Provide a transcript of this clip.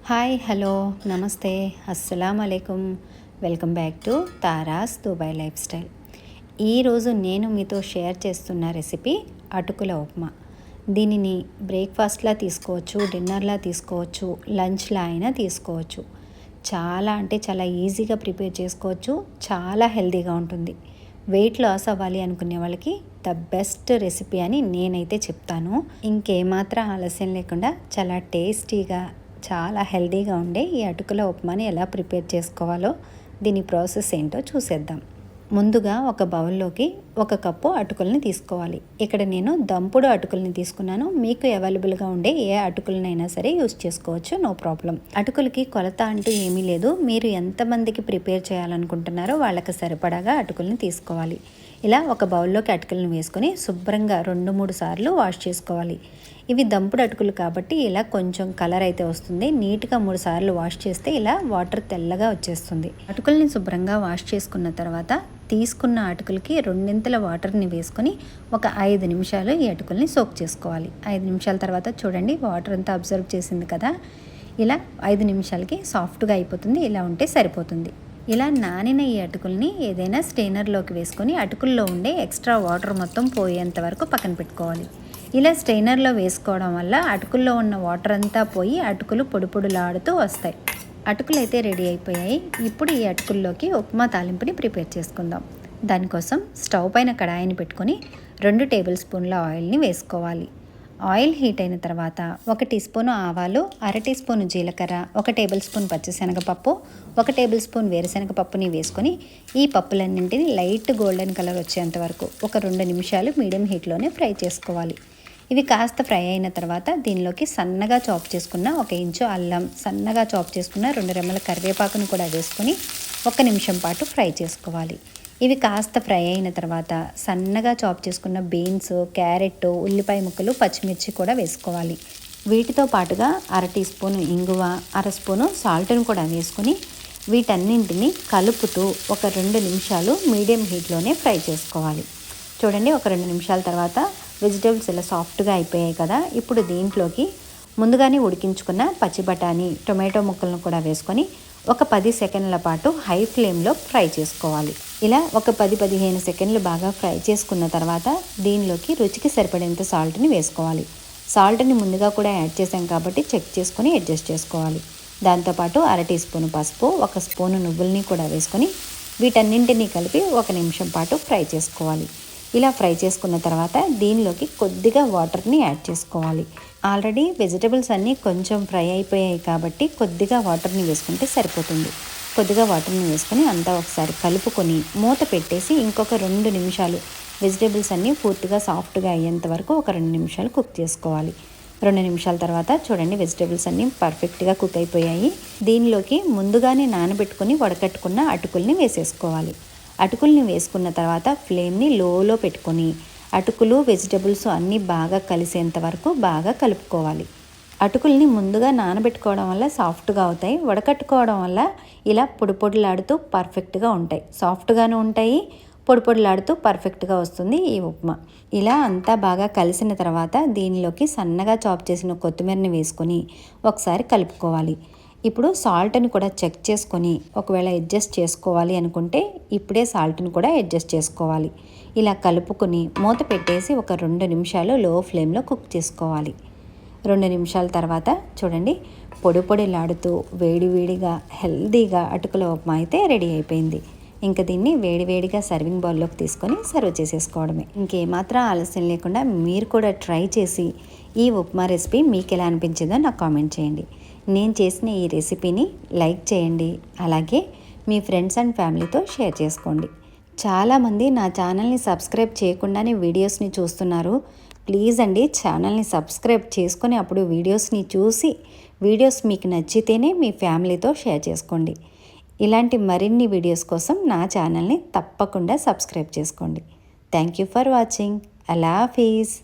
Hi hello నమస్తే అస్సలాము అలైకుం. Welcome back to Tara's Dubai lifestyle. ఈరోజు నేను మీతో షేర్ చేస్తున్న రెసిపీ అటుకుల ఉప్మా. దీనిని బ్రేక్ఫాస్ట్లా తీసుకోవచ్చు, డిన్నర్లా తీసుకోవచ్చు, లంచ్లా అయినా తీసుకోవచ్చు. చాలా చాలా ఈజీగా ప్రిపేర్ చేసుకోవచ్చు. చాలా హెల్తీగా ఉంటుంది. వెయిట్ లాస్ అవ్వాలి అనుకునే వాళ్ళకి ద బెస్ట్ రెసిపీ అని నేనైతే చెప్తాను. ఇంకేమాత్రం ఆలస్యం లేకుండా చాలా టేస్టీగా చాలా హెల్తీగా ఉండే ఈ అటుకుల ఉప్మాని ఎలా ప్రిపేర్ చేసుకోవాలో దీని ప్రాసెస్ ఏంటో చూసేద్దాం. ముందుగా ఒక బౌల్లోకి 1 కప్పు అటుకుల్ని తీసుకోవాలి. ఇక్కడ నేను దంపుడు అటుకుల్ని తీసుకున్నాను. మీకు అవైలబుల్గా ఉండే ఏ అటుకులనైనా సరే యూస్ చేసుకోవచ్చు, నో ప్రాబ్లం. అటుకులకి కొలత అంటూ ఏమీ లేదు. మీరు ఎంతమందికి ప్రిపేర్ చేయాలనుకుంటున్నారో వాళ్ళకి సరిపడాగా అటుకుల్ని తీసుకోవాలి. ఇలా ఒక బౌల్లోకి అటుకులను వేసుకొని శుభ్రంగా 2-3 సార్లు వాష్ చేసుకోవాలి. ఇవి దంపుడు అటుకులు కాబట్టి ఇలా కొంచెం కలర్ అయితే వస్తుంది. నీట్గా 3 సార్లు వాష్ చేస్తే ఇలా వాటర్ తెల్లగా వచ్చేస్తుంది. అటుకుల్ని శుభ్రంగా వాష్ చేసుకున్న తర్వాత తీసుకున్న అటుకులకి 2 వాటర్ని వేసుకొని ఒక 5 నిమిషాలు ఈ అటుకుల్ని సోక్ చేసుకోవాలి. 5 నిమిషాల తర్వాత చూడండి వాటర్ అంతా అబ్జర్వ్ చేసింది కదా, ఇలా 5 నిమిషాలకి సాఫ్ట్గా అయిపోతుంది. ఇలా ఉంటే సరిపోతుంది. ఇలా నానిన ఈ అటుకుల్ని ఏదైనా స్టెయినర్లోకి వేసుకొని అటుకుల్లో ఉండే ఎక్స్ట్రా వాటర్ మొత్తం పోయేంత వరకు పక్కన పెట్టుకోవాలి. ఇలా స్టెయినర్లో వేసుకోవడం వల్ల అటుకుల్లో ఉన్న వాటర్ అంతా పోయి అటుకులు పొడిలాడుతూ వస్తాయి. అటుకులు అయితే రెడీ అయిపోయాయి. ఇప్పుడు ఈ అటుకుల్లోకి ఉప్మా తాలింపుని ప్రిపేర్ చేసుకుందాం. దానికోసం స్టవ్ పైన కడాయిని పెట్టుకొని 2 టేబుల్ స్పూన్ల ఆయిల్ని వేసుకోవాలి. ఆయిల్ హీట్ అయిన తర్వాత 1 టీ స్పూను ఆవాలు, 1/2 టీ స్పూను జీలకర్ర, 1 టేబుల్ స్పూన్ పచ్చిశనగపప్పు, 1 టేబుల్ స్పూన్ వేరుశనగపప్పుని వేసుకొని ఈ పప్పులన్నింటినీ లైట్ గోల్డెన్ కలర్ వచ్చేంత వరకు ఒక 2 నిమిషాలు మీడియం హీట్లోనే ఫ్రై చేసుకోవాలి. ఇవి కాస్త ఫ్రై అయిన తర్వాత దీనిలోకి సన్నగా చాప్ చేసుకున్న 1 ఇంచు అల్లం, సన్నగా చాప్ చేసుకున్న 2 రెమ్మల కరివేపాకును కూడా వేసుకొని 1 నిమిషం పాటు ఫ్రై చేసుకోవాలి. ఇవి కాస్త ఫ్రై అయిన తర్వాత సన్నగా చాప్ చేసుకున్న బీన్స్, క్యారెట్, ఉల్లిపాయ ముక్కలు, పచ్చిమిర్చి కూడా వేసుకోవాలి. వీటితో పాటుగా 1/2 టీ స్పూను ఇంగువ, 1/2 స్పూను సాల్ట్ను కూడా వేసుకొని వీటన్నింటినీ కలుపుతూ ఒక 2 నిమిషాలు మీడియం హీట్లోనే ఫ్రై చేసుకోవాలి. చూడండి, ఒక 2 నిమిషాల తర్వాత వెజిటేబుల్స్ ఇలా సాఫ్ట్గా అయిపోయాయి కదా. ఇప్పుడు దీంట్లోకి ముందుగానే ఉడికించుకున్న పచ్చి బఠానీ, టొమాటో ముక్కలను కూడా వేసుకొని ఒక 10 సెకండ్ల పాటు హై ఫ్లేమ్లో ఫ్రై చేసుకోవాలి. ఇలా ఒక 10-15 సెకండ్లు బాగా ఫ్రై చేసుకున్న తర్వాత దీనిలోకి రుచికి సరిపడేంత సాల్ట్ని వేసుకోవాలి. సాల్ట్ని ముందుగా కూడా యాడ్ చేసాం కాబట్టి చెక్ చేసుకొని అడ్జస్ట్ చేసుకోవాలి. దాంతోపాటు 1/2 టీ స్పూను పసుపు, 1 స్పూను నువ్వుల్ని కూడా వేసుకొని వీటన్నింటినీ కలిపి 1 నిమిషం పాటు ఫ్రై చేసుకోవాలి. ఇలా ఫ్రై చేసుకున్న తర్వాత దీనిలోకి కొద్దిగా వాటర్ని యాడ్ చేసుకోవాలి. ఆల్రెడీ వెజిటబుల్స్ అన్నీ కొంచెం ఫ్రై అయిపోయాయి కాబట్టి కొద్దిగా వాటర్ని వేసుకుంటే సరిపోతుంది. కొద్దిగా వాటర్ని వేసుకొని అంతా ఒకసారి కలుపుకొని మూత పెట్టేసి ఇంకొక 2 నిమిషాలు వెజిటబుల్స్ అన్నీ పూర్తిగా సాఫ్ట్గా అయ్యేంత వరకు ఒక 2 నిమిషాలు కుక్ చేసుకోవాలి. 2 నిమిషాల తర్వాత చూడండి వెజిటబుల్స్ అన్నీ పర్ఫెక్ట్గా కుక్ అయిపోయాయి. దీనిలోకి ముందుగానే నానబెట్టుకొని వడకట్టుకున్న అటుకుల్ని వేసేసుకోవాలి. అటుకుల్ని వేసుకున్న తర్వాత ఫ్లేమ్ని లోలో పెట్టుకొని అటుకులు, వెజిటబుల్స్ అన్నీ బాగా కలిసేంత వరకు బాగా కలుపుకోవాలి. అటుకుల్ని ముందుగా నానబెట్టుకోవడం వల్ల సాఫ్ట్గా అవుతాయి. వడకట్టుకోవడం వల్ల ఇలా పొడిలాడుతూ పర్ఫెక్ట్గా ఉంటాయి. సాఫ్ట్గాను ఉంటాయి, పొడిలాడుతూ పర్ఫెక్ట్గా వస్తుంది ఈ ఉప్మా. ఇలా అంతా బాగా కలిసిన తర్వాత దీనిలోకి సన్నగా చాప్ చేసిన కొత్తిమీరని వేసుకొని ఒకసారి కలుపుకోవాలి. ఇప్పుడు సాల్ట్ని కూడా చెక్ చేసుకొని ఒకవేళ అడ్జస్ట్ చేసుకోవాలి అనుకుంటే ఇప్పుడే సాల్ట్ని కూడా అడ్జస్ట్ చేసుకోవాలి. ఇలా కలుపుకొని మూత పెట్టేసి ఒక 2 నిమిషాలు లో ఫ్లేమ్లో కుక్ చేసుకోవాలి. 2 నిమిషాల తర్వాత చూడండి పొడిలాడుతూ వేడిగా హెల్దీగా అటుకుల ఉప్మా అయితే రెడీ అయిపోయింది. ఇంకా దీన్ని వేడిగా సర్వింగ్ బౌల్లోకి తీసుకొని సర్వ్ చేసేసుకోవడమే. ఇంకేమాత్రం ఆలస్యం లేకుండా మీరు కూడా ట్రై చేసి ఈ ఉప్మా రెసిపీ మీకు ఎలా అనిపించిందో నాకు కామెంట్ చేయండి. నేను చేసిన ఈ రెసిపీని లైక్ చేయండి, అలాగే మీ ఫ్రెండ్స్ అండ్ ఫ్యామిలీతో షేర్ చేసుకోండి. చాలామంది నా ఛానల్ని సబ్స్క్రైబ్ చేయకుండానే వీడియోస్ని చూస్తున్నారు. ప్లీజ్ అండి ఛానల్ని సబ్స్క్రైబ్ చేసుకొని అప్పుడు వీడియోస్ని చూసి వీడియోస్ మీకు నచ్చితేనే మీ ఫ్యామిలీతో షేర్ చేసుకోండి. ఇలాంటి మరిన్ని వీడియోస్ కోసం నా ఛానల్ని తప్పకుండా సబ్స్క్రైబ్ చేసుకోండి. Thank you for watching. Allah Hafeez.